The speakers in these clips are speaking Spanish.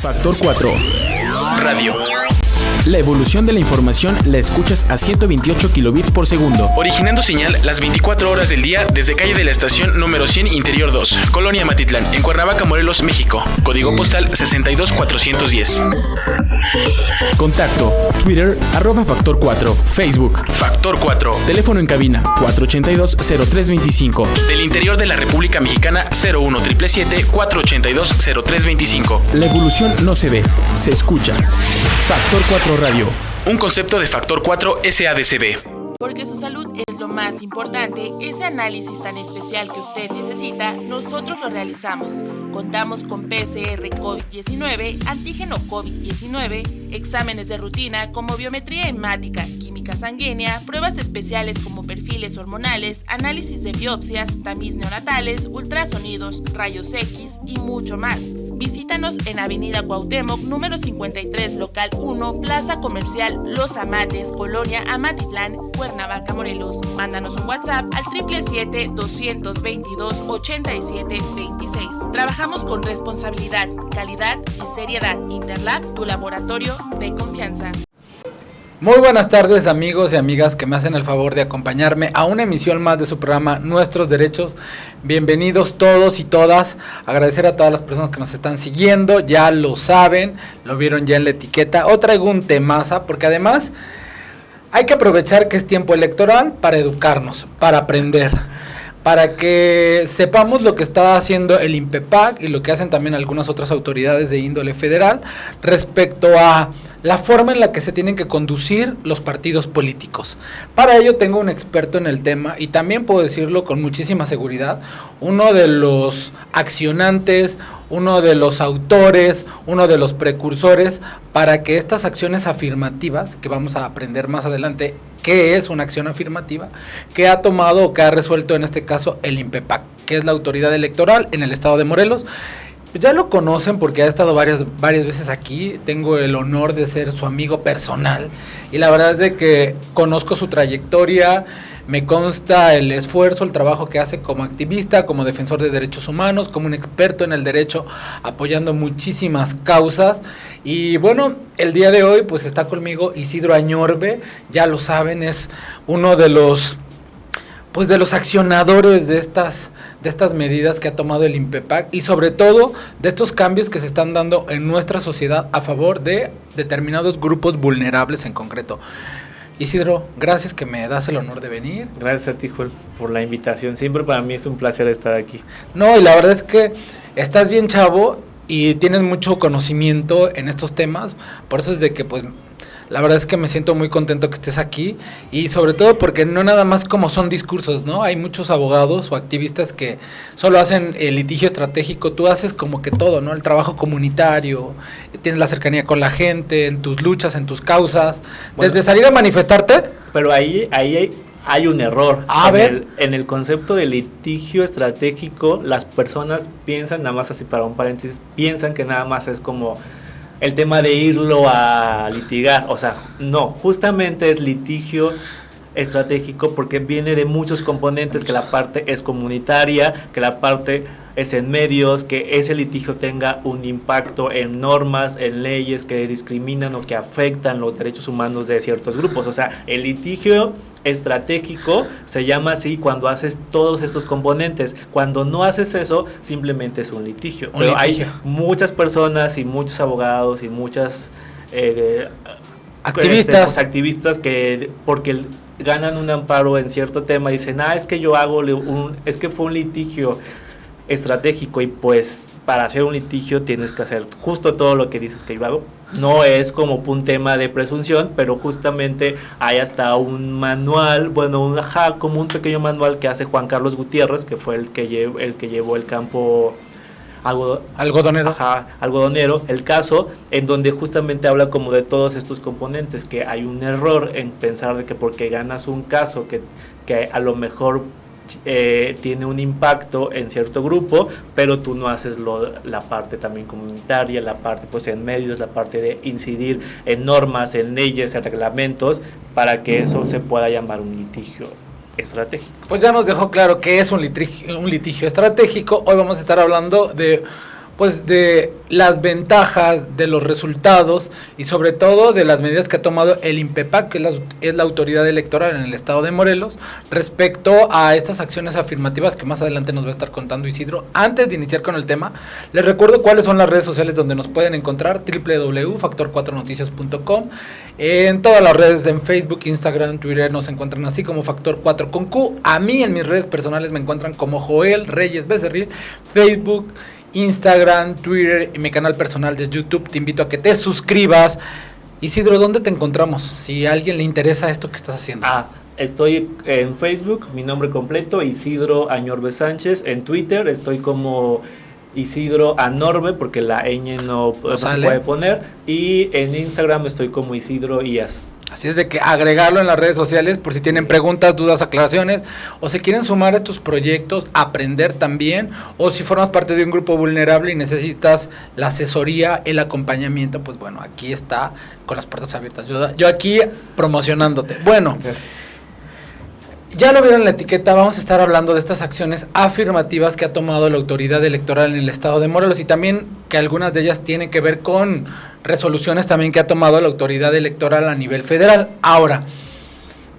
Factor 4 Radio. La evolución de la información la escuchas a 128 kilobits por segundo, originando señal las 24 horas del día desde calle de la estación número 100 Interior 2, Colonia Matitlán, en Cuernavaca, Morelos, México. Código postal 62410. Contacto: Twitter @Factor 4, Facebook Factor 4, teléfono en cabina 482-0325. Del interior de la República Mexicana 01777-482-0325. La evolución no se ve, se escucha. Factor 4 Radio, un concepto de Factor 4 SADCB. Porque su salud es lo más importante, ese análisis tan especial que usted necesita, nosotros lo realizamos. Contamos con PCR COVID-19, antígeno COVID-19, exámenes de rutina como biometría hemática, química sanguínea, pruebas especiales como perfiles hormonales, análisis de biopsias, tamiz neonatales, ultrasonidos, rayos X y mucho más. Visítanos en Avenida Cuauhtémoc, número 53, local 1, Plaza Comercial Los Amates, Colonia Amatitlán, Cuernavaca, Morelos. Mándanos un WhatsApp al 777-222-8726. Trabajamos con responsabilidad, calidad y seriedad. Interlab, tu laboratorio de confianza. Muy buenas tardes, amigos y amigas que me hacen el favor de acompañarme a una emisión más de su programa Nuestros Derechos. Bienvenidos todos y todas. Agradecer a todas las personas que nos están siguiendo, ya lo saben, lo vieron ya en la etiqueta. Hoy traigo un temaza porque además hay que aprovechar que es tiempo electoral para educarnos, para aprender, para que sepamos lo que está haciendo el INPEPAC y lo que hacen también algunas otras autoridades de índole federal respecto a la forma en la que se tienen que conducir los partidos políticos. Para ello tengo un experto en el tema y también puedo decirlo con muchísima seguridad, uno de los accionantes, uno de los autores, uno de los precursores para que estas acciones afirmativas, que vamos a aprender más adelante qué es una acción afirmativa, que ha tomado o que ha resuelto en este caso el INPEPAC, que es la autoridad electoral en el estado de Morelos. Ya lo conocen porque ha estado varias veces aquí, tengo el honor de ser su amigo personal y la verdad es de que conozco su trayectoria, me consta el esfuerzo, el trabajo que hace como activista, como defensor de derechos humanos, como un experto en el derecho, apoyando muchísimas causas. Y bueno, el día de hoy pues está conmigo Isidro Añorbe, ya lo saben, es uno de los accionadores de estas medidas que ha tomado el INPEPAC y sobre todo de estos cambios que se están dando en nuestra sociedad a favor de determinados grupos vulnerables en concreto. Isidro, gracias que me das el honor de venir. Gracias a ti, Joel, por la invitación. Siempre para mí es un placer estar aquí. No, y la verdad es que estás bien chavo y tienes mucho conocimiento en estos temas, por eso es de que pues la verdad es que me siento muy contento que estés aquí y sobre todo porque no nada más como son discursos, ¿no? Hay muchos abogados o activistas que solo hacen el litigio estratégico, tú haces como que todo, ¿no? El trabajo comunitario, tienes la cercanía con la gente, en tus luchas, en tus causas, bueno, desde salir a manifestarte. Pero ahí hay un error. En el concepto de litigio estratégico, las personas piensan, nada más así para un paréntesis, piensan que nada más es como el tema de irlo a litigar, o sea, no, justamente es litigio estratégico porque viene de muchos componentes, que la parte es comunitaria, que la parte es en medios, que ese litigio tenga un impacto en normas, en leyes que discriminan o que afectan los derechos humanos de ciertos grupos. O sea, el litigio estratégico se llama así cuando haces todos estos componentes. Cuando no haces eso, simplemente es un litigio. Pero hay muchas personas y muchos abogados y muchas activistas que porque ganan un amparo en cierto tema dicen, es que yo es que fue un litigio estratégico y pues para hacer un litigio tienes que hacer justo todo lo que dices que yo hago. No es como un tema de presunción, pero justamente hay hasta un manual, como un pequeño manual que hace Juan Carlos Gutiérrez, que fue el que llevó el campo algodonero, el caso, en donde justamente habla como de todos estos componentes, que hay un error en pensar de que porque ganas un caso que a lo mejor tiene un impacto en cierto grupo, pero tú no haces la parte también comunitaria, la parte pues en medios, la parte de incidir en normas, en leyes, en reglamentos, para que eso se pueda llamar un litigio estratégico. Pues ya nos dejó claro que es un litigio estratégico. Hoy vamos a estar hablando de pues de las ventajas, de los resultados y sobre todo de las medidas que ha tomado el INPEPAC, que es la autoridad electoral en el estado de Morelos, respecto a estas acciones afirmativas que más adelante nos va a estar contando Isidro. Antes de iniciar con el tema, les recuerdo cuáles son las redes sociales donde nos pueden encontrar: www.factor4noticias.com. En todas las redes, en Facebook, Instagram, Twitter, nos encuentran así como Factor 4 con Q. A mí en mis redes personales me encuentran como Joel Reyes Becerril, Facebook, Instagram, Twitter y mi canal personal de YouTube. Te invito a que te suscribas. Isidro, ¿dónde te encontramos? Si a alguien le interesa esto que estás haciendo. Estoy en Facebook, mi nombre completo, Isidro Añorbe Sánchez. En Twitter estoy como Isidro Anorbe, porque la ñ no se puede poner. Y en Instagram estoy como Isidro Ias. Así es de que agregarlo en las redes sociales por si tienen preguntas, dudas, aclaraciones, o se quieren sumar a estos proyectos, aprender también, o si formas parte de un grupo vulnerable y necesitas la asesoría, el acompañamiento, pues bueno, aquí está con las puertas abiertas. Yo aquí promocionándote. Bueno, ya lo vieron en la etiqueta, vamos a estar hablando de estas acciones afirmativas que ha tomado la autoridad electoral en el estado de Morelos y también que algunas de ellas tienen que ver con resoluciones también que ha tomado la autoridad electoral a nivel federal. Ahora,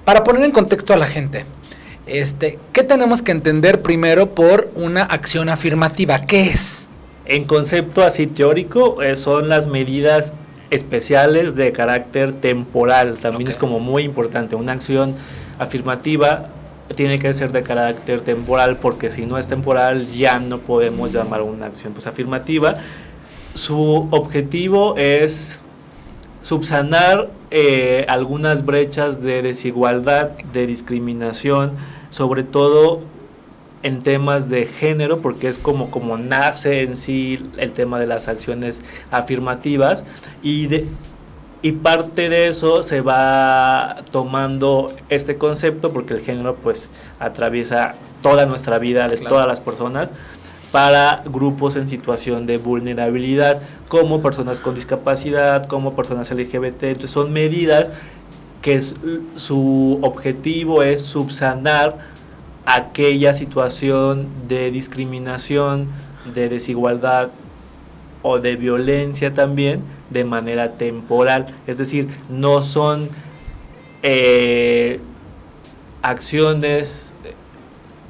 para poner en contexto a la gente, ¿qué tenemos que entender primero por una acción afirmativa? ¿Qué es? En concepto así teórico, son las medidas especiales de carácter temporal. También es como muy importante. Una acción afirmativa tiene que ser de carácter temporal, porque si no es temporal ya no podemos llamar una acción pues afirmativa. Su objetivo es subsanar algunas brechas de desigualdad, de discriminación, sobre todo en temas de género, porque es como nace en sí el tema de las acciones afirmativas, y parte de eso se va tomando este concepto, porque el género pues atraviesa toda nuestra vida de todas las personas, para grupos en situación de vulnerabilidad, como personas con discapacidad, como personas LGBT. Entonces son medidas que su objetivo es subsanar aquella situación de discriminación, de desigualdad o de violencia también, de manera temporal. Es decir, no son acciones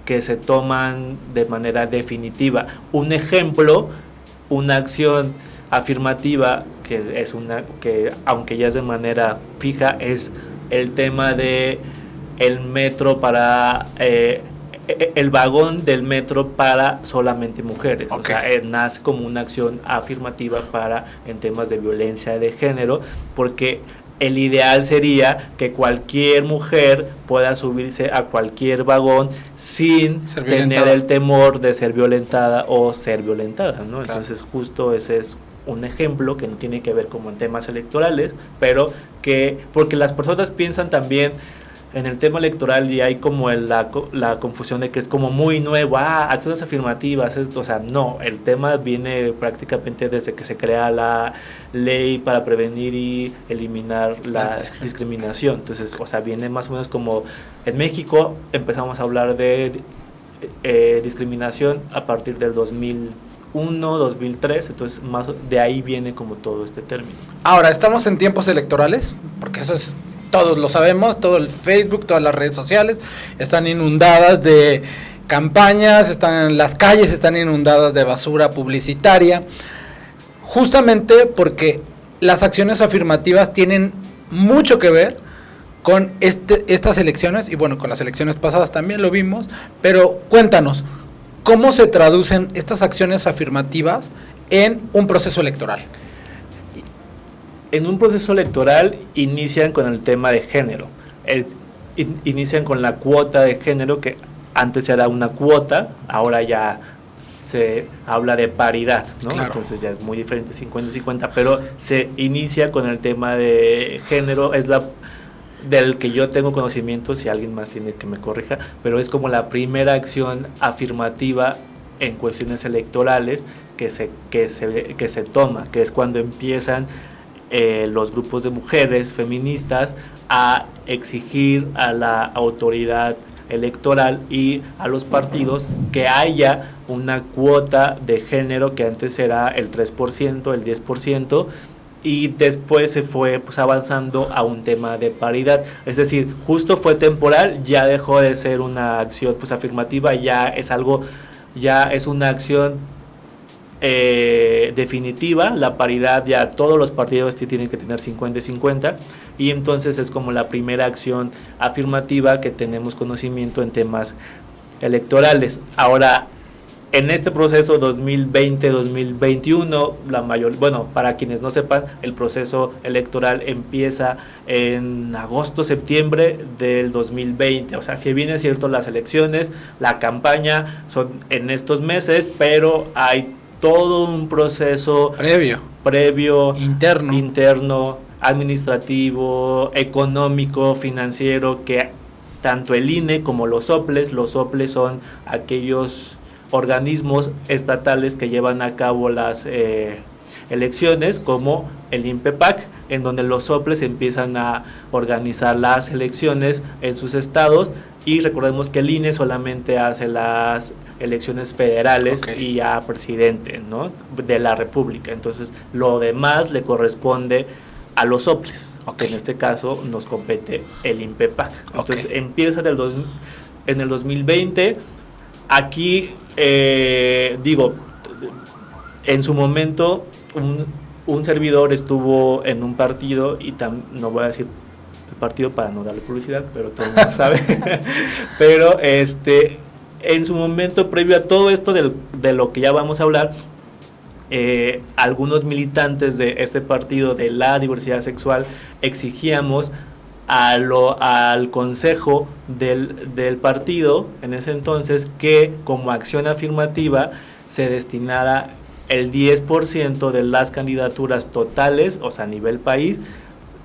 que se toman de manera definitiva. Un ejemplo, una acción afirmativa que es que aunque ya es de manera fija, es el tema de el metro para el vagón del metro para solamente mujeres. Okay. O sea, nace como una acción afirmativa en temas de violencia de género, porque el ideal sería que cualquier mujer pueda subirse a cualquier vagón sin tener el temor de ser violentada o ser violentada, ¿no? Claro. Entonces justo ese es un ejemplo que no tiene que ver como en temas electorales, pero porque las personas piensan también en el tema electoral y hay como la confusión de que es como muy nuevo, acciones afirmativas, esto, o sea, no, el tema viene prácticamente desde que se crea la ley para prevenir y eliminar la discriminación. Entonces, o sea, viene más o menos como en México empezamos a hablar de discriminación a partir del 2001, 2003, entonces más de ahí viene como todo este término. Ahora, ¿estamos en tiempos electorales? Porque eso es... Todos lo sabemos, todo el Facebook, todas las redes sociales están inundadas de campañas, las calles están inundadas de basura publicitaria, justamente porque las acciones afirmativas tienen mucho que ver con estas elecciones, y bueno, con las elecciones pasadas también lo vimos, pero cuéntanos, ¿cómo se traducen estas acciones afirmativas en un proceso electoral? En un proceso electoral inician con el tema de género, inician con la cuota de género, que antes era una cuota, ahora ya se habla de paridad, ¿no? Claro. Entonces ya es muy diferente, 50-50, pero se inicia con el tema de género, es del que yo tengo conocimiento, si alguien más tiene que me corrija, pero es como la primera acción afirmativa en cuestiones electorales que se toma, que es cuando empiezan los grupos de mujeres feministas a exigir a la autoridad electoral y a los partidos que haya una cuota de género que antes era el 3%, el 10%, y después se fue pues avanzando a un tema de paridad. Es decir, justo fue temporal, ya dejó de ser una acción pues afirmativa, ya es una acción definitiva. La paridad, ya todos los partidos tienen que tener 50-50, y entonces es como la primera acción afirmativa que tenemos conocimiento en temas electorales. Ahora, en este proceso 2020-2021, para quienes no sepan, el proceso electoral empieza en agosto-septiembre del 2020. O sea, si bien es cierto, las elecciones, la campaña son en estos meses, pero hay todo un proceso previo interno, administrativo, económico, financiero, que tanto el INE como los soples son aquellos organismos estatales que llevan a cabo las elecciones, como el INPEPAC, en donde los soples empiezan a organizar las elecciones en sus estados, y recordemos que el INE solamente hace las elecciones federales y a presidente, ¿no?, de la República. Entonces, lo demás le corresponde a los soples. En este caso nos compete el INPEPAC. Entonces, empieza en el 2020. Aquí, en su momento, un servidor estuvo en un partido, y no voy a decir el partido para no darle publicidad, pero todo el mundo sabe. Pero en su momento, previo a todo esto de lo que ya vamos a hablar, algunos militantes de este partido de la diversidad sexual exigíamos al consejo del partido en ese entonces que, como acción afirmativa, se destinara el 10% de las candidaturas totales, o sea, a nivel país,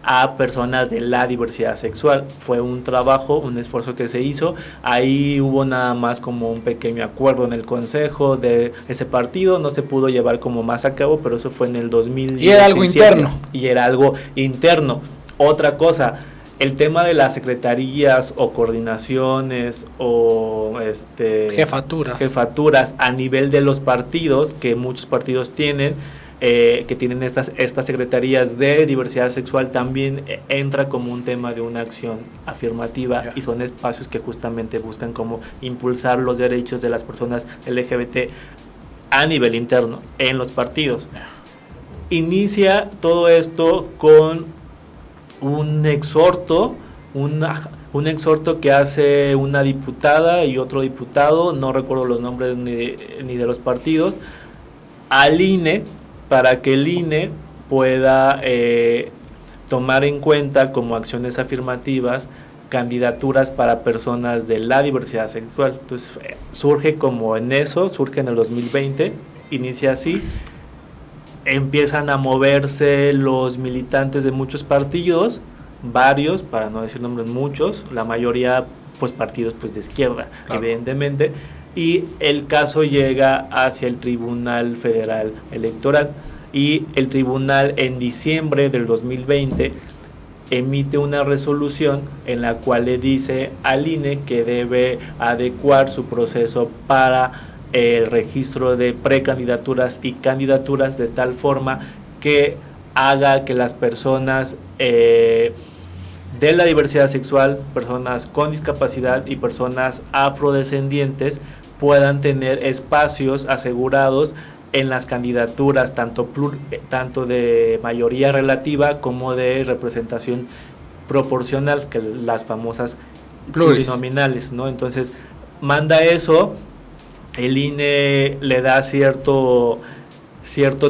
a personas de la diversidad sexual. Fue un trabajo, un esfuerzo que se hizo. Ahí hubo nada más como un pequeño acuerdo en el consejo de ese partido, no se pudo llevar como más a cabo, pero eso fue en el 2017. Y era algo interno. Y era algo interno. Otra cosa, el tema de las secretarías o coordinaciones o jefaturas a nivel de los partidos, que muchos partidos tienen, que tienen estas secretarías de diversidad sexual, también entra como un tema de una acción afirmativa, y son espacios que justamente buscan como impulsar los derechos de las personas LGBT a nivel interno en los partidos. Inicia todo esto con un exhorto que hace una diputada y otro diputado, no recuerdo los nombres ni de los partidos, al INE, para que el INE pueda tomar en cuenta como acciones afirmativas candidaturas para personas de la diversidad sexual. Entonces surge en el 2020, inicia así, empiezan a moverse los militantes de muchos partidos, varios, para no decir nombres, muchos, la mayoría pues partidos pues de izquierda, evidentemente, y el caso llega hacia el Tribunal Federal Electoral, y el tribunal en diciembre del 2020 emite una resolución en la cual le dice al INE que debe adecuar su proceso para el registro de precandidaturas y candidaturas de tal forma que haga que las personas de la diversidad sexual, personas con discapacidad y personas afrodescendientes puedan tener espacios asegurados en las candidaturas, tanto de mayoría relativa como de representación proporcional, que las famosas plurinominales, ¿no? Entonces manda eso, el INE le da cierto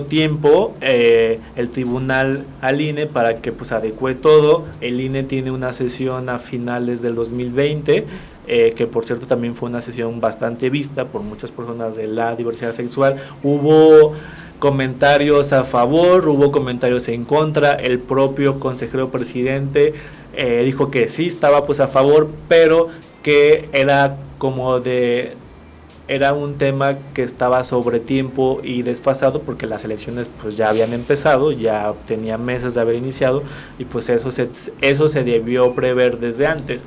tiempo, el tribunal al INE para que pues adecue todo. El INE tiene una sesión a finales del 2020, que por cierto también fue una sesión bastante vista por muchas personas de la diversidad sexual. Hubo comentarios a favor, hubo comentarios en contra. El propio consejero presidente dijo que sí estaba pues a favor, pero que era un tema que estaba sobre tiempo y desfasado, porque las elecciones pues ya habían empezado, ya tenía meses de haber iniciado, y pues eso se debió prever desde antes.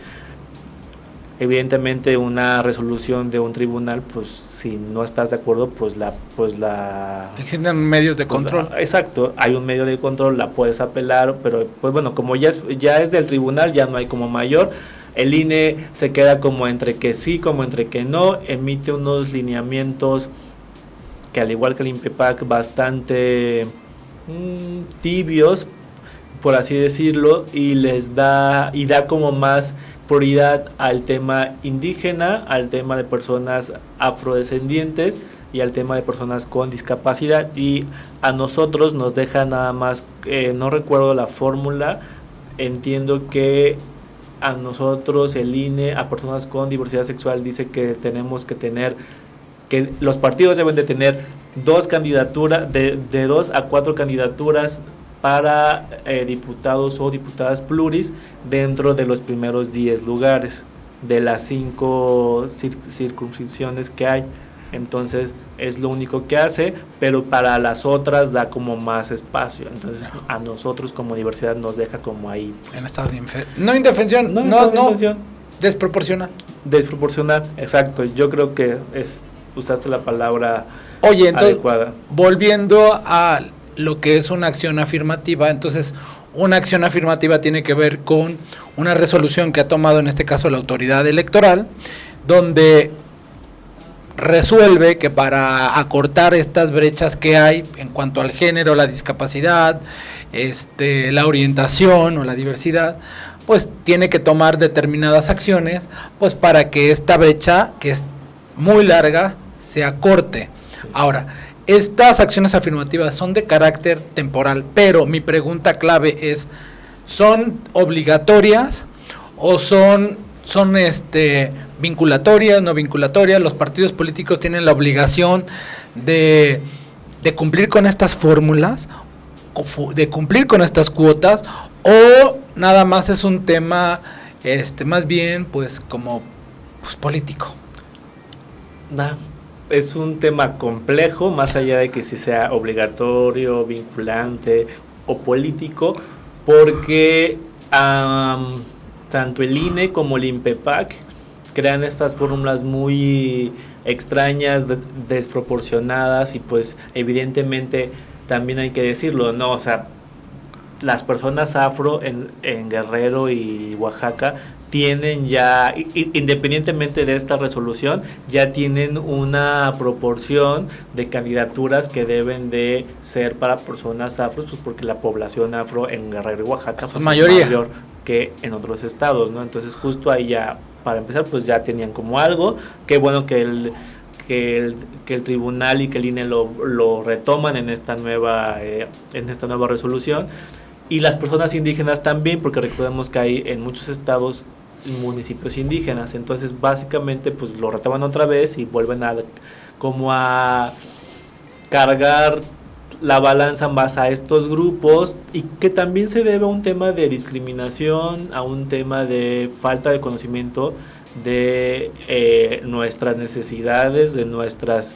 evidentemente una resolución de un tribunal, pues si no estás de acuerdo, pues existen medios de control. Exacto, hay un medio de control, la puedes apelar, pero pues bueno, como ya es del tribunal, ya no hay como mayor. El INE se queda como entre que sí, como entre que no, emite unos lineamientos que al igual que el INPEPAC bastante tibios, por así decirlo, y da como más prioridad al tema indígena, al tema de personas afrodescendientes y al tema de personas con discapacidad, y a nosotros nos deja nada más, no recuerdo la fórmula, entiendo que a nosotros el INE, a personas con diversidad sexual, dice que tenemos que tener, que los partidos deben de tener 2 candidaturas, de 2 a 4 candidaturas para diputados o diputadas pluris dentro de los primeros 10 lugares de las 5 circunscripciones que hay. Entonces es lo único que hace, pero para las otras da como más espacio. Entonces a nosotros como diversidad nos deja como ahí, pues, en estado de indefensión. No, desproporcional, exacto. Yo creo que usaste la palabra adecuada. Volviendo a lo que es una acción afirmativa, entonces una acción afirmativa tiene que ver con una resolución que ha tomado en este caso la autoridad electoral, donde resuelve que para acortar estas brechas que hay en cuanto al género, la discapacidad, la orientación o la diversidad, pues tiene que tomar determinadas acciones, pues para que esta brecha, que es muy larga, se acorte. Sí. Ahora, estas acciones afirmativas son de carácter temporal, pero mi pregunta clave es, ¿son obligatorias o son vinculatorias, no vinculatorias? Los partidos políticos tienen la obligación de cumplir con estas fórmulas, de cumplir con estas cuotas, o nada más es un tema más bien pues como pues político. Es un tema complejo, más allá de que si sea obligatorio, vinculante o político, porque tanto el INE como el INPEPAC crean estas fórmulas muy extrañas, desproporcionadas, y pues evidentemente también hay que decirlo, ¿no? O sea, las personas afro en Guerrero y Oaxaca tienen ya, independientemente de esta resolución, ya tienen una proporción de candidaturas que deben de ser para personas afros, pues porque la población afro en Guerrero y Oaxaca pues, es mayor que en otros estados, ¿no? Entonces justo ahí ya, para empezar, pues ya tenían como algo. Qué bueno que el tribunal y que el INE lo retoman en esta nueva resolución, y las personas indígenas también, porque recordemos que hay en muchos estados municipios indígenas. Entonces básicamente pues lo retoman otra vez y vuelven a cargar la balanza más a estos grupos, y que también se debe a un tema de discriminación, a un tema de falta de conocimiento de nuestras necesidades, de nuestras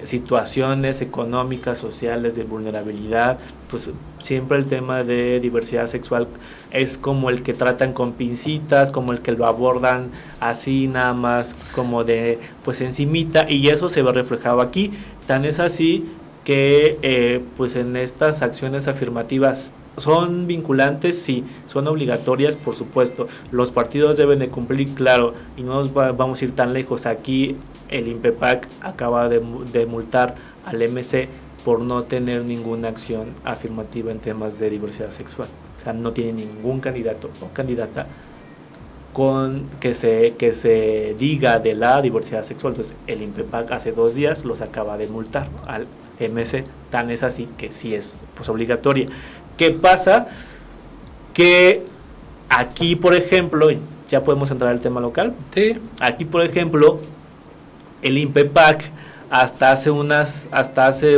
situaciones económicas, sociales, de vulnerabilidad. Pues siempre el tema de diversidad sexual es como el que tratan con pincitas, como el que lo abordan así nada más como de pues encimita, y eso se ve reflejado aquí. Tan es así que pues en estas acciones afirmativas son vinculantes, sí, son obligatorias, por supuesto. Los partidos deben de cumplir, claro, y no nos vamos a ir tan lejos. Aquí el INPEPAC acaba de multar al MC por no tener ninguna acción afirmativa en temas de diversidad sexual. O sea, no tiene ningún candidato o candidata con que se diga de la diversidad sexual. Entonces el INPEPAC hace 2 días los acaba de multar al MC. Tan es así que sí es pues obligatoria. ¿Qué pasa? Que aquí, por ejemplo, ya podemos entrar al tema local. Sí. Aquí, por ejemplo, el INPEPAC hasta hace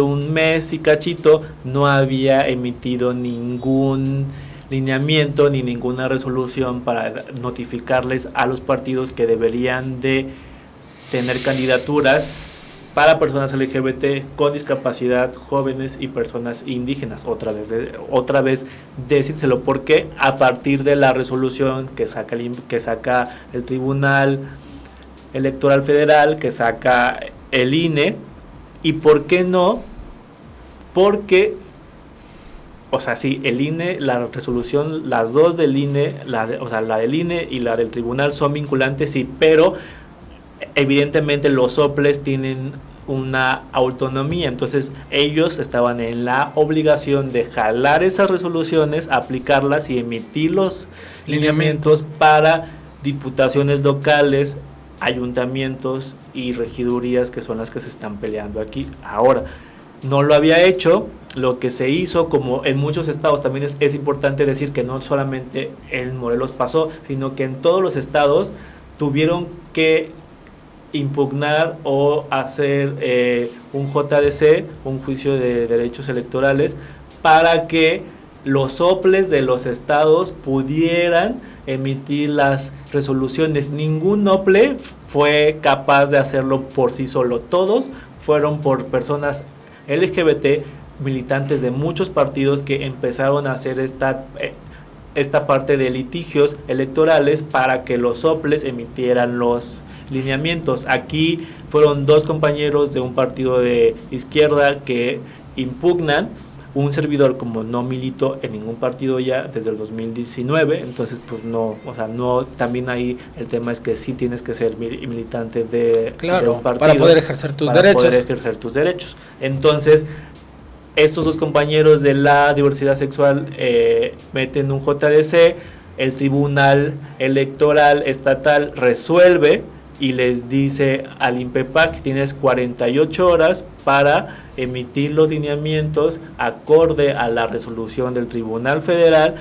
un mes y cachito no había emitido ningún lineamiento ni ninguna resolución para notificarles a los partidos que deberían de tener candidaturas para personas LGBT con discapacidad, jóvenes y personas indígenas. Otra vez decírselo, porque a partir de la resolución que saca el Tribunal Electoral Federal, que saca el INE, y por qué no, porque, o sea, sí, el INE, la resolución, las dos del INE, la del INE y la del tribunal son vinculantes, sí, pero evidentemente los soples tienen una autonomía, entonces ellos estaban en la obligación de jalar esas resoluciones, aplicarlas y emitir los lineamientos para diputaciones locales, ayuntamientos y regidurías, que son las que se están peleando aquí. Ahora, no lo había hecho. Lo que se hizo, como en muchos estados, también es importante decir que no solamente en Morelos pasó, sino que en todos los estados tuvieron que impugnar o hacer un JDC, un juicio de derechos electorales, para que los soples de los estados pudieran emitir las resoluciones. Ningún sople fue capaz de hacerlo por sí solo. Todos fueron por personas LGBT, militantes de muchos partidos, que empezaron a hacer esta parte de litigios electorales para que los soples emitieran los lineamientos. Aquí fueron dos compañeros de un partido de izquierda que impugnan. Un servidor, como no milito en ningún partido ya desde el 2019, entonces pues no, o sea, no, también ahí el tema es que sí tienes que ser militante de un partido para poder ejercer tus derechos. Entonces, estos dos compañeros de la diversidad sexual meten un JDC, el Tribunal Electoral Estatal resuelve y les dice al INPEPAC: tienes 48 horas para emitir los lineamientos acorde a la resolución del Tribunal Federal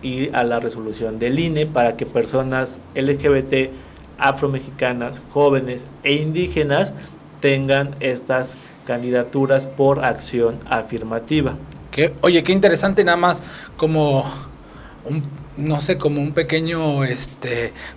y a la resolución del INE, para que personas LGBT, afromexicanas, jóvenes e indígenas tengan estas candidaturas por acción afirmativa. Oye, qué interesante, nada más como como un pequeño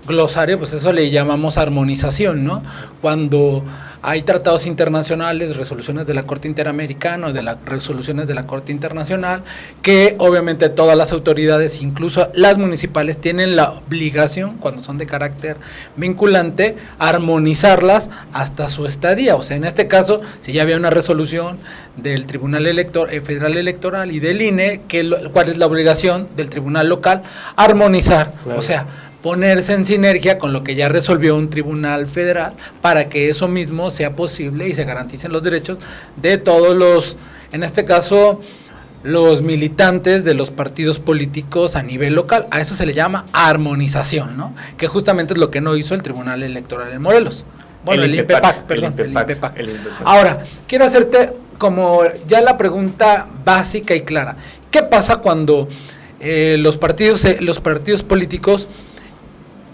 glosario, pues eso le llamamos armonización, ¿no? Cuando hay tratados internacionales, resoluciones de la Corte Interamericana, de las resoluciones de la Corte Internacional, que obviamente todas las autoridades, incluso las municipales, tienen la obligación, cuando son de carácter vinculante, armonizarlas hasta su estadía. O sea, en este caso, si ya había una resolución del Tribunal Federal Electoral y del INE, ¿cuál es la obligación del tribunal local? Armonizar, claro. O sea, ponerse en sinergia con lo que ya resolvió un tribunal federal, para que eso mismo sea posible y se garanticen los derechos de todos los, en este caso, los militantes de los partidos políticos a nivel local. A eso se le llama armonización, ¿no? Que justamente es lo que no hizo el Tribunal Electoral en Morelos. Bueno, el INPEPAC. Ahora, quiero hacerte como ya la pregunta básica y clara. ¿Qué pasa cuando los partidos políticos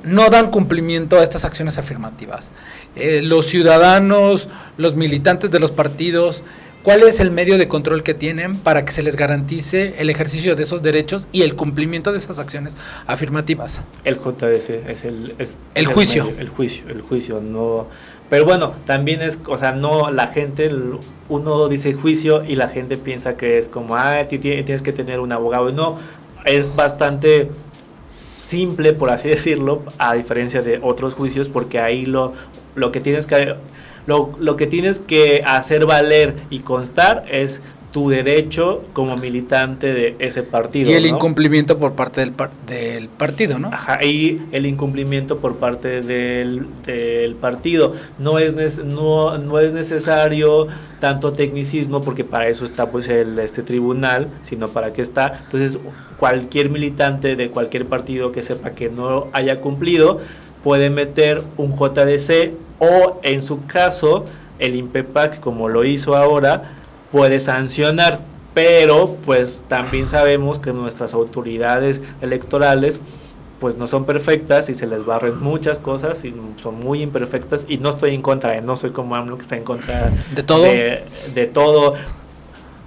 no dan cumplimiento a estas acciones afirmativas? Los ciudadanos, los militantes de los partidos, ¿cuál es el medio de control que tienen para que se les garantice el ejercicio de esos derechos y el cumplimiento de esas acciones afirmativas? El JDC es el juicio. Medio, el juicio, no. Pero bueno, también es, o sea, no, la gente, uno dice juicio y la gente piensa que es como, tienes que tener un abogado. No, es bastante simple, por así decirlo, a diferencia de otros juicios, porque ahí lo que tienes que hacer valer y constar es tu derecho como militante de ese partido. Y el incumplimiento por parte del partido, ¿no? Ajá, y el incumplimiento por parte del partido. No es necesario tanto tecnicismo, porque para eso está pues este tribunal, sino para qué está. Entonces, cualquier militante de cualquier partido que sepa que no haya cumplido puede meter un JDC, o en su caso el INPEPAC, como lo hizo ahora, puede sancionar. Pero pues también sabemos que nuestras autoridades electorales pues no son perfectas y se les barren muchas cosas y son muy imperfectas, y no estoy en contra, no soy como AMLO que está en contra de todo, de todo,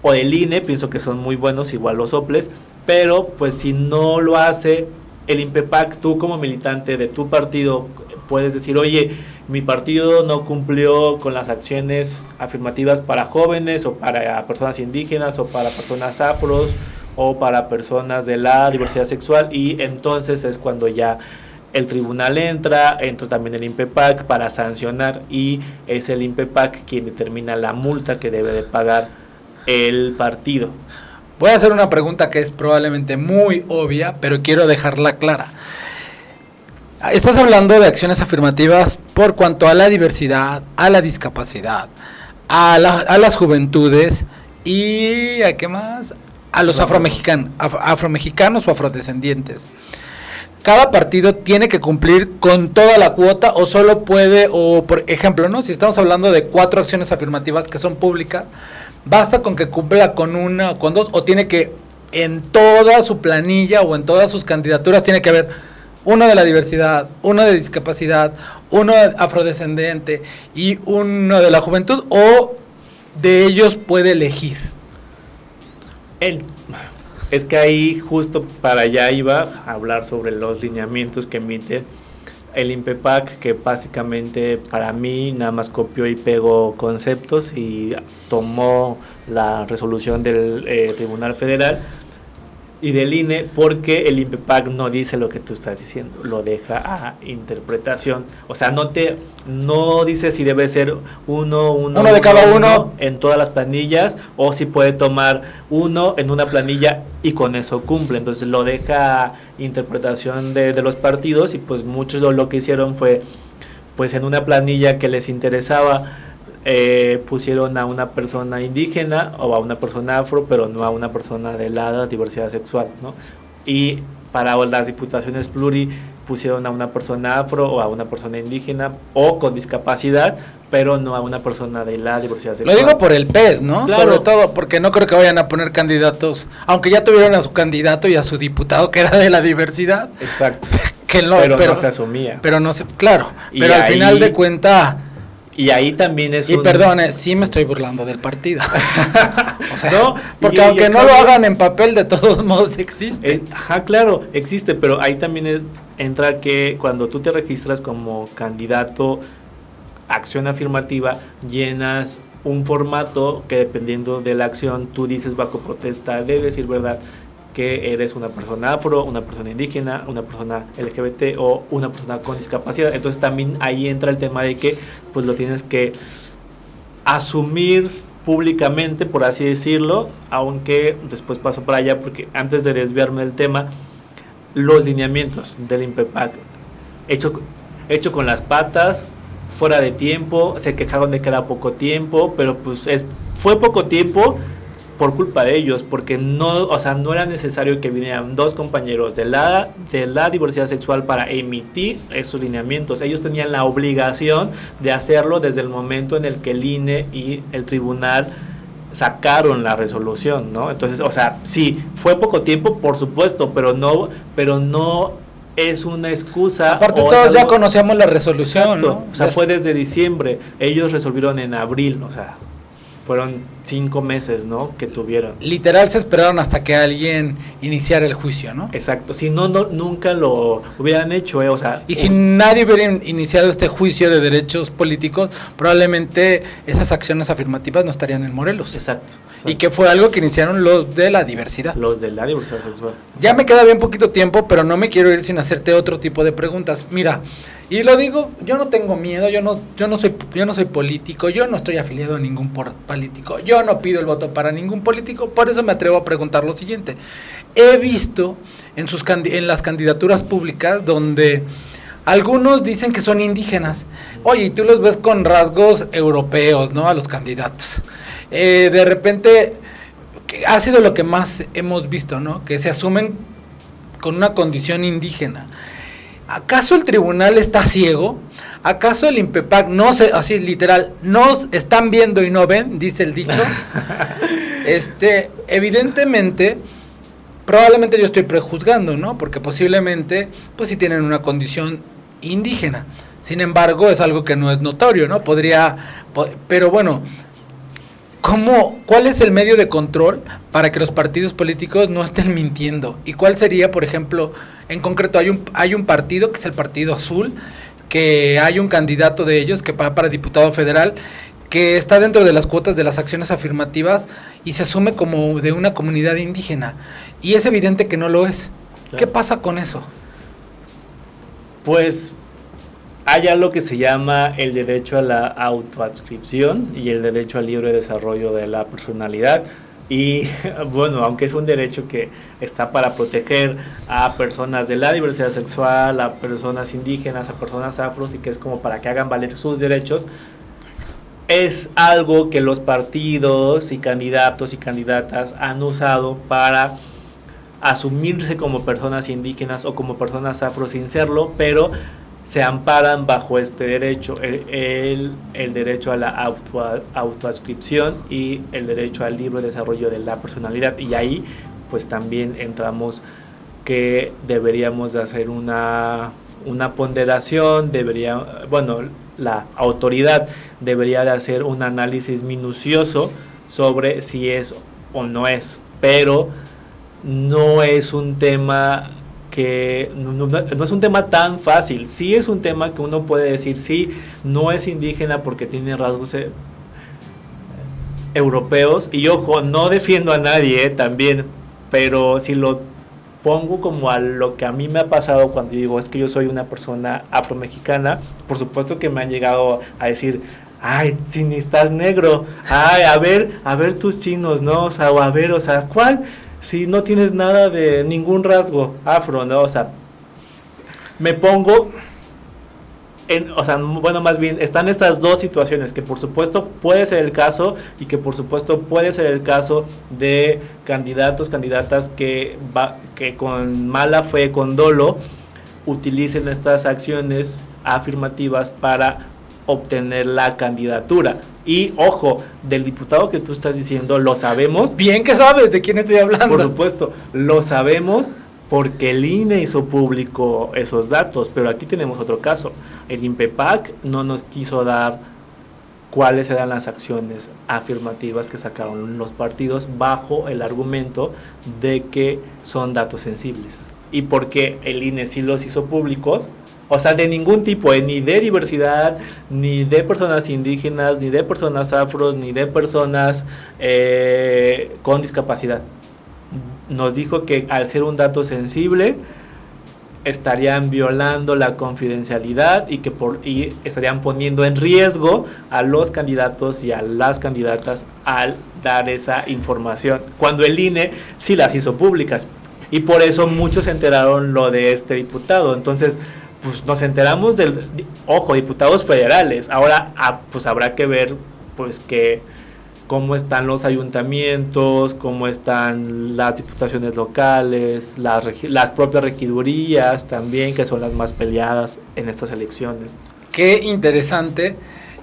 o del INE. Pienso que son muy buenos, igual los soples, pero pues si no lo hace el INPEPAC, tú como militante de tu partido puedes decir, oye, mi partido no cumplió con las acciones afirmativas para jóvenes o para personas indígenas o para personas afros o para personas de la diversidad sexual, y entonces es cuando ya el tribunal entra también el INPEPAC para sancionar, y es el INPEPAC quien determina la multa que debe de pagar el partido. Voy a hacer una pregunta que es probablemente muy obvia, pero quiero dejarla clara. Estás hablando de acciones afirmativas por cuanto a la diversidad, a la discapacidad, a las juventudes y ¿a qué más? A los afromexicanos o afrodescendientes. Cada partido tiene que cumplir con toda la cuota o solo puede, o por ejemplo, ¿no? Si estamos hablando de 4 acciones afirmativas que son públicas, basta con que cumpla con una o con 2, o tiene que en toda su planilla o en todas sus candidaturas tiene que haber uno de la diversidad, uno de discapacidad, uno afrodescendente y uno de la juventud, o de ellos puede elegir. Es que ahí justo para allá iba a hablar sobre los lineamientos que emite el INPEPAC, que básicamente para mí nada más copió y pegó conceptos y tomó la resolución del Tribunal Federal y del INE, porque el INPEPAC no dice lo que tú estás diciendo, lo deja a interpretación. O sea, no dice si debe ser uno de cada uno en todas las planillas, o si puede tomar uno en una planilla y con eso cumple. Entonces lo deja a interpretación de los partidos, y pues muchos lo que hicieron fue, pues en una planilla que les interesaba, pusieron a una persona indígena o a una persona afro, pero no a una persona de la diversidad sexual, ¿no? Y para las diputaciones pluri pusieron a una persona afro o a una persona indígena o con discapacidad, pero no a una persona de la diversidad sexual. Lo digo por el PES, ¿no? Claro. Sobre todo porque no creo que vayan a poner candidatos, aunque ya tuvieron a su candidato y a su diputado que era de la diversidad. Exacto. Pero no se asumía. Pero no se, claro, Y pero al ahí, final de cuenta. Y ahí también es y perdone, sí me estoy burlando del partido. O sea, no, porque aunque no lo hagan en papel, de todos modos existe. Claro, existe, pero ahí también entra que cuando tú te registras como candidato acción afirmativa, llenas un formato que dependiendo de la acción, tú dices bajo protesta de decir verdad que eres una persona afro, una persona indígena, una persona LGBT o una persona con discapacidad. Entonces también ahí entra el tema de que pues lo tienes que asumir públicamente, por así decirlo, aunque después paso para allá, porque antes de desviarme del tema, los lineamientos del INPEPAC, hecho con las patas, fuera de tiempo, se quejaron de que era poco tiempo, pero pues fue poco tiempo por culpa de ellos, porque no era necesario que vinieran 2 compañeros de la diversidad sexual para emitir esos lineamientos. Ellos tenían la obligación de hacerlo desde el momento en el que el INE y el tribunal sacaron la resolución, ¿no? Entonces, o sea, sí, fue poco tiempo, por supuesto, pero no es una excusa. Aparte todos ya conocíamos la resolución, ¿no? O sea, fue desde diciembre, ellos resolvieron en abril, o sea, fueron 5 meses, ¿no?, que tuvieron. Literal se esperaron hasta que alguien iniciara el juicio, ¿no? Exacto, si no nunca lo hubieran hecho, o sea... Y si nadie hubiera iniciado este juicio de derechos políticos, probablemente esas acciones afirmativas no estarían en Morelos. Exacto. Y que fue algo que iniciaron los de la diversidad. Los de la diversidad sexual. Ya me queda bien poquito tiempo, pero no me quiero ir sin hacerte otro tipo de preguntas. Mira, y lo digo, yo no tengo miedo, yo no soy político, yo no estoy afiliado a ningún político, yo no pido el voto para ningún político, por eso me atrevo a preguntar lo siguiente. He visto en las candidaturas públicas donde algunos dicen que son indígenas. Oye, y tú los ves con rasgos europeos, ¿no?, a los candidatos. De repente, ha sido lo que más hemos visto, ¿no?, que se asumen con una condición indígena. ¿Acaso el tribunal está ciego? ¿Acaso el INPEPAC no se, así literal, nos están viendo y no ven, dice el dicho? Evidentemente, probablemente yo estoy prejuzgando, ¿no?, porque posiblemente, pues sí tienen una condición indígena. Sin embargo, es algo que no es notorio, ¿no? Pero bueno, ¿cuál es el medio de control para que los partidos políticos no estén mintiendo? ¿Y cuál sería, por ejemplo, en concreto, hay un partido que es el Partido Azul, que hay un candidato de ellos que va para diputado federal, que está dentro de las cuotas de las acciones afirmativas y se asume como de una comunidad indígena, y es evidente que no lo es. Claro. ¿Qué pasa con eso? Pues hay algo que se llama el derecho a la autoadscripción y el derecho al libre desarrollo de la personalidad. Y bueno, aunque es un derecho que está para proteger a personas de la diversidad sexual, a personas indígenas, a personas afros, y que es como para que hagan valer sus derechos, es algo que los partidos y candidatos y candidatas han usado para asumirse como personas indígenas o como personas afro sin serlo, pero se amparan bajo este derecho, el derecho a la autoadscripción y el derecho al libre desarrollo de la personalidad. Y ahí pues también entramos que deberíamos de hacer una ponderación, la autoridad debería de hacer un análisis minucioso sobre si es o no es, pero no es un tema que no es un tema tan fácil. Sí es un tema que uno puede decir, sí, no es indígena porque tiene rasgos europeos, y ojo, no defiendo a nadie también, pero si lo pongo como a lo que a mí me ha pasado cuando digo, es que yo soy una persona afromexicana, por supuesto que me han llegado a decir, ay, si ni estás negro, ay, a ver tus chinos, ¿no? O sea, ¿cuál? Si no tienes nada de ningún rasgo afro, ¿no? O sea, me pongo más bien están estas dos situaciones, que por supuesto puede ser el caso y que por supuesto puede ser el caso de candidatos, candidatas que con mala fe, con dolo, utilicen estas acciones afirmativas para obtener la candidatura. Y ojo, del diputado que tú estás diciendo, lo sabemos. Bien que sabes de quién estoy hablando. Por supuesto, lo sabemos porque el INE hizo público esos datos, pero aquí tenemos otro caso. El INPEPAC no nos quiso dar cuáles eran las acciones afirmativas que sacaron los partidos bajo el argumento de que son datos sensibles. Y porque el INE sí los hizo públicos, o sea, de ningún tipo, ni de diversidad, ni de personas indígenas, ni de personas afros, ni de personas con discapacidad. Nos dijo que al ser un dato sensible estarían violando la confidencialidad y estarían poniendo en riesgo a los candidatos y a las candidatas al dar esa información, cuando el INE sí las hizo públicas. Y por eso muchos se enteraron lo de este diputado. Entonces, pues nos enteramos diputados federales. Ahora pues habrá que ver pues cómo están los ayuntamientos, cómo están las diputaciones locales, las propias regidurías también, que son las más peleadas en estas elecciones. Qué interesante.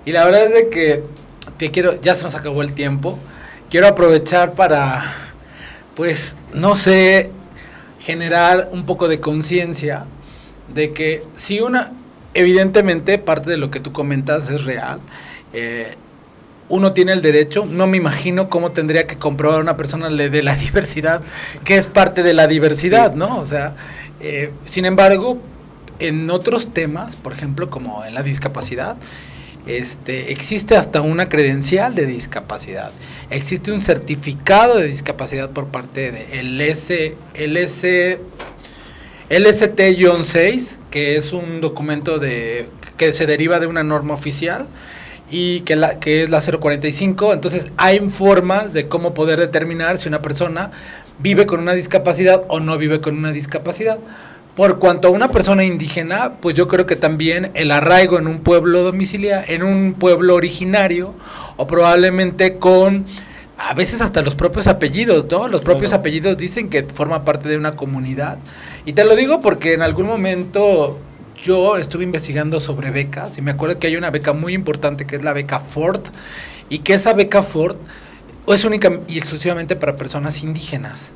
Y la verdad es de que ya se nos acabó el tiempo. Quiero aprovechar para, pues, no sé, generar un poco de conciencia de que si evidentemente parte de lo que tú comentas es real, uno tiene el derecho, no me imagino cómo tendría que comprobar una persona de la diversidad, que es parte de la diversidad, sí, ¿no? O sea, sin embargo, en otros temas, por ejemplo, como en la discapacidad, existe hasta una credencial de discapacidad, existe un certificado de discapacidad por parte del LST-6, que es un documento que se deriva de una norma oficial y que es la 045. Entonces hay formas de cómo poder determinar si una persona vive con una discapacidad o no vive con una discapacidad. Por cuanto a una persona indígena, pues yo creo que también el arraigo en un pueblo en un pueblo originario, o probablemente a veces hasta los propios apellidos, ¿no? Los propios apellidos dicen que forma parte de una comunidad. Y te lo digo porque en algún momento yo estuve investigando sobre becas y me acuerdo que hay una beca muy importante que es la beca Ford, y que esa beca Ford es única y exclusivamente para personas indígenas.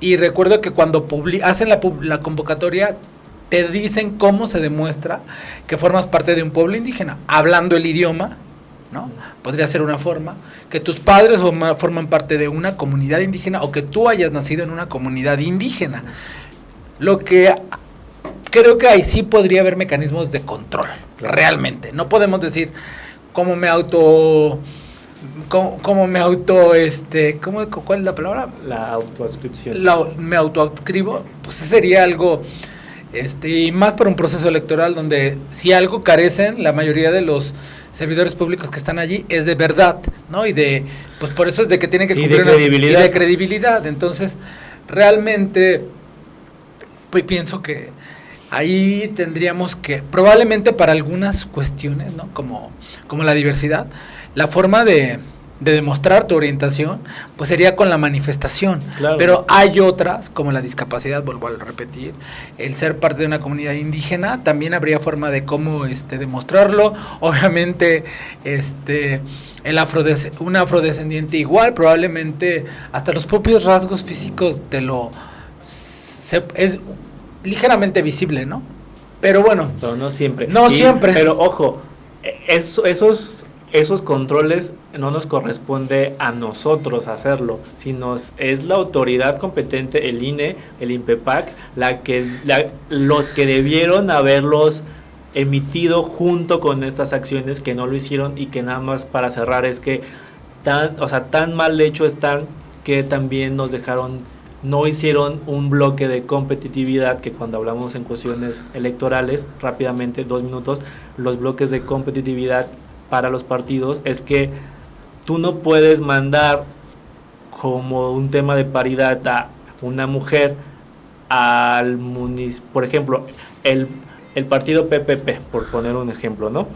Y recuerdo que cuando hacen la convocatoria te dicen cómo se demuestra que formas parte de un pueblo indígena, hablando el idioma, ¿no? Podría ser una forma, que tus padres forman parte de una comunidad indígena o que tú hayas nacido en una comunidad indígena. Lo que creo que ahí sí podría haber mecanismos de control. realmente. No podemos decir ¿cuál es la palabra? La autoadscripción. Me autoadscribo, pues sería algo, y más para un proceso electoral donde si algo carecen la mayoría de los servidores públicos que están allí es de verdad, ¿no? Y pues por eso es de que tienen que cumplir y de credibilidad. Entonces, realmente, pues pienso que ahí tendríamos que, probablemente para algunas cuestiones, ¿no? Como la diversidad, la forma de demostrar tu orientación, pues sería con la manifestación. Claro. Pero hay otras, como la discapacidad, vuelvo a repetir, el ser parte de una comunidad indígena, también habría forma de cómo demostrarlo. Obviamente, un afrodescendiente igual, probablemente hasta los propios rasgos físicos es ligeramente visible, ¿no? Pero bueno. Pero no siempre. No siempre. Pero ojo, esos controles no nos corresponde a nosotros hacerlo, sino es la autoridad competente, el INE, el INPEPAC, los que debieron haberlos emitido junto con estas acciones que no lo hicieron, y que nada más para cerrar es que tan mal hecho están que también no hicieron un bloque de competitividad, que cuando hablamos en cuestiones electorales, rápidamente, 2 minutos, los bloques de competitividad para los partidos es que tú no puedes mandar como un tema de paridad a una mujer al municipio, por ejemplo, el partido PPP, por poner un ejemplo, ¿no?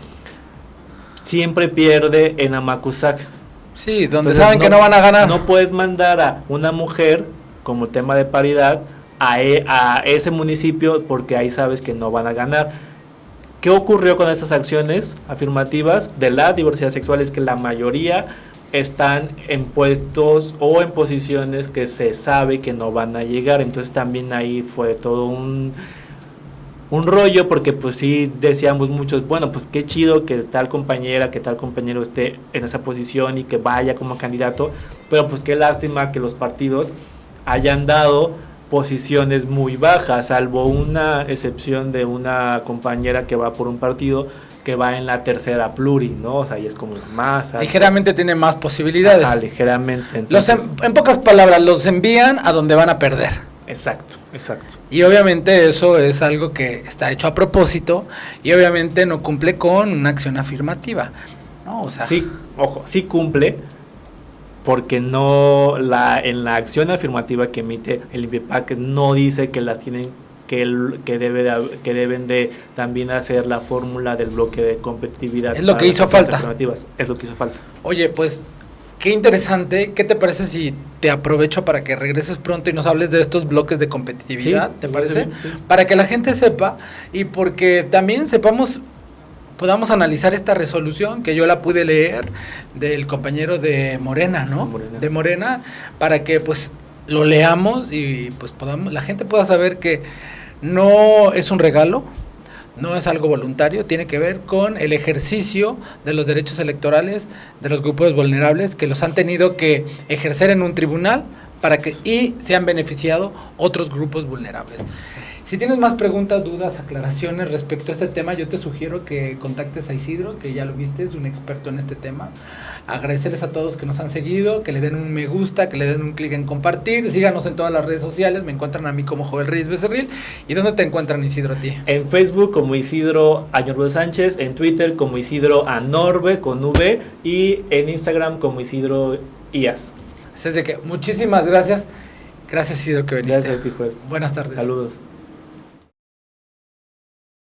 Siempre pierde en Amacuzac. Sí, donde saben que no van a ganar. No puedes mandar a una mujer como tema de paridad a ese municipio, porque ahí sabes que no van a ganar. ¿Qué ocurrió con estas acciones afirmativas de la diversidad sexual? Es que la mayoría están en puestos o en posiciones que se sabe que no van a llegar. Entonces también ahí fue todo un rollo, porque pues sí decíamos muchos, bueno, pues qué chido que tal compañera, que tal compañero esté en esa posición y que vaya como candidato, pero pues qué lástima que los partidos hayan dado posiciones muy bajas, salvo una excepción de una compañera que va por un partido que va en la tercera pluri, ¿no? O sea, y es como más alto. Ligeramente tiene más posibilidades. Ligeramente. Entonces, en pocas palabras, los envían a donde van a perder. Exacto. Y obviamente eso es algo que está hecho a propósito y obviamente no cumple con una acción afirmativa, ¿no? O sea, sí, ojo, sí cumple, porque en la acción afirmativa que emite el INPEPAC no dice que las tienen que deben de también hacer la fórmula del bloque de competitividad. Es lo que hizo falta. Es lo que hizo falta. Oye, pues qué interesante. ¿Qué te parece si te aprovecho para que regreses pronto y nos hables de estos bloques de competitividad? Sí, ¿te parece? Sí. Para que la gente sepa y porque también podamos analizar esta resolución que yo la pude leer del compañero de Morena, ¿no? De Morena, para que pues lo leamos y pues la gente pueda saber que no es un regalo, no es algo voluntario, tiene que ver con el ejercicio de los derechos electorales de los grupos vulnerables que los han tenido que ejercer en un tribunal y se han beneficiado otros grupos vulnerables. Si tienes más preguntas, dudas, aclaraciones respecto a este tema, yo te sugiero que contactes a Isidro, que ya lo viste, es un experto en este tema. Agradecerles a todos que nos han seguido, que le den un me gusta, que le den un clic en compartir, síganos en todas las redes sociales, me encuentran a mí como Joel Reyes Becerril. ¿Y dónde te encuentran, Isidro, a ti? En Facebook como Isidro Añorbe Sánchez, en Twitter como Isidro Anorbe con V y en Instagram como Isidro Ias. Así es de que muchísimas gracias. Gracias, Isidro, que viniste. Gracias a ti, Joel. Buenas tardes. Saludos.